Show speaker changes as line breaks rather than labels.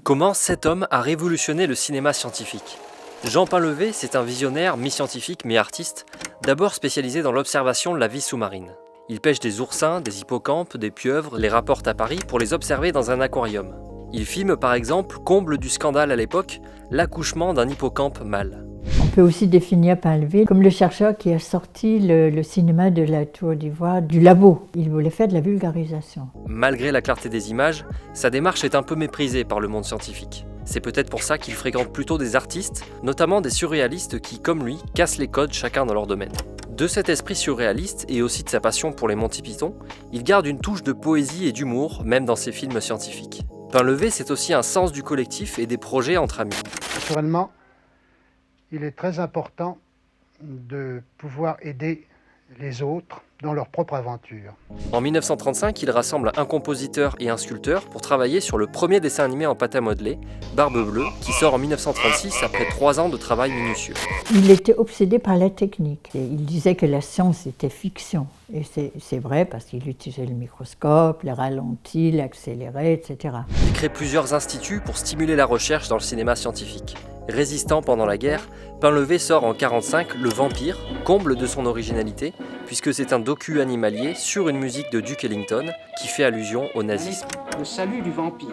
Comment cet homme a révolutionné le cinéma scientifique? Jean Painlevé, c'est un visionnaire, mi-scientifique, mi-artiste, d'abord spécialisé dans l'observation de la vie sous-marine. Il pêche des oursins, des hippocampes, des pieuvres, les rapporte à Paris pour les observer dans un aquarium. Il filme par exemple, comble du scandale à l'époque, l'accouchement d'un hippocampe mâle.
On peut aussi définir Painlevé comme le chercheur qui a sorti le cinéma de la Tour d'Ivoire du labo. Il voulait faire de la vulgarisation.
Malgré la clarté des images, sa démarche est un peu méprisée par le monde scientifique. C'est peut-être pour ça qu'il fréquente plutôt des artistes, notamment des surréalistes qui, comme lui, cassent les codes chacun dans leur domaine. De cet esprit surréaliste et aussi de sa passion pour les Monty Python, il garde une touche de poésie et d'humour, même dans ses films scientifiques. Painlevé, c'est aussi un sens du collectif et des projets entre amis.
Naturellement, il est très important de pouvoir aider les autres dans leur propre aventure.
En 1935, il rassemble un compositeur et un sculpteur pour travailler sur le premier dessin animé en pâte à modeler, Barbe Bleue, qui sort en 1936 après 3 ans de travail minutieux.
Il était obsédé par la technique. Et il disait que la science était fiction. Et c'est vrai parce qu'il utilisait le microscope, les ralentis, l'accéléré, etc.
Il crée plusieurs instituts pour stimuler la recherche dans le cinéma scientifique. Résistant pendant la guerre, Painlevé sort en 1945 Le Vampire, comble de son originalité, puisque c'est un docu animalier sur une musique de Duke Ellington qui fait allusion au nazisme.
Le salut du vampire.